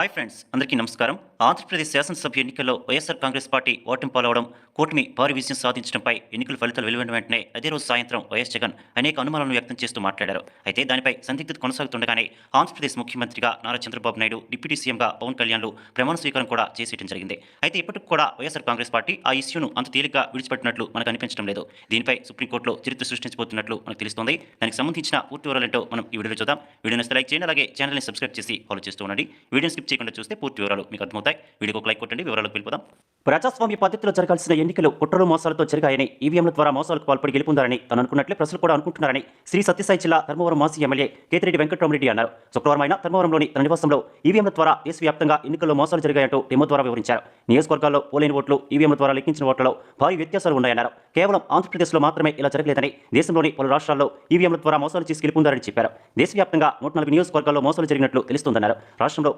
Hi friends, అందరికీ నమస్కారం. ఆంధ్రప్రదేశ్ శాసనసభ ఎన్నికల్లో వైఎస్ఆర్ కాంగ్రెస్ పార్టీ ఓటమి పాలవడం, కూటమి భారీ విజయం సాధించడంపై ఎన్నికల ఫలితాలు వెలువడిన వెంటనే అదే రోజు సాయంత్రం వైఎస్ జగన్ అనేక అనుమానాలను వ్యక్తం చేస్తూ మాట్లాడారు. అయితే దానిపై సందిగ్ధత కొనసాగుతుండగానే ఆంధ్రప్రదేశ్ ముఖ్యమంత్రిగా నారా చంద్రబాబు నాయుడు, డిప్యూటీ సీఎంగా పవన్ కళ్యాణ్లు ప్రమాణ స్వీకారం కూడా చేసేయడం జరిగింది. అయితే ఇప్పటికి కూడా వైఎస్ఆర్ కాంగ్రెస్ పార్టీ ఆ ఇష్యూను అంత తేలిగ్గా విడిచిపెట్టినట్లు మనకు అనిపించడం లేదు. దీనిపై సుప్రీంకోర్టులో చరిత్ర సృష్టించబోతున్నట్లు మనకు తెలుస్తోంది. దానికి సంబంధించిన పూర్తి వివరాలేంటో మనం ఈ వీడియోలో చూద్దాం. వీడియోని లైక్ చేయండి, అలాగే ఛానల్ని సబ్స్క్రైబ్ చేసి ఫాలో చేస్తూ ఉండండి. వీడియోని స్కిప్ చేయకుండా చూస్తే పూర్తి వివరాలు మీకు అర్థమవుతాయి. వీడియోకి ఒక లైక్ కొట్టండి, వివరాలకు వెళ్ళిపోదాం. ప్రజాస్వామ్య పద్ధతిలో జరగాల్సిన ఎన్నికలు కుట్రలు మోసాలతో జరిగాయని, ఈవీఎంల ద్వారా మోసాలకు పాల్పడి గెలుపొందారని తను అనుకున్నట్లే ప్రజలు కూడా అనుకుంటున్నారని శ్రీ సత్యసాయి జిల్లా ధర్మవరం మాజీ ఎమ్మెల్యే కేతిరెడ్డి వెంకటరామరెడ్డి అన్నారు. శుక్రవారం ఆయన ధర్మవరంలోని తన నివాసంలో ఈవీఎంల ద్వారా దేశవ్యాప్తంగా ఎన్నికల్లో మోసాలు జరిగాయంటూ డెమో ద్వారా వివరించారు. నియోజకవర్గాల్లో పోలైన ఓట్లు ఈవీఎంల ద్వారా లెక్కించిన ఓట్లలో భారీ వ్యత్యాసాలు ఉన్నాయన్నారు. కేవలం ఆంధ్రప్రదేశ్లో మాత్రమే ఇలా జరగలేదని, దేశంలోని పలు రాష్ట్రాల్లో ఈవీఎంల ద్వారా మోసాలు చేసి గెలుపొందారని చెప్పారు. దేశవ్యాప్తంగా 140 నియోజకవర్గాల్లో మోసాలు జరిగినట్లు తెలుస్తోందన్నారు. రాష్ట్రంలో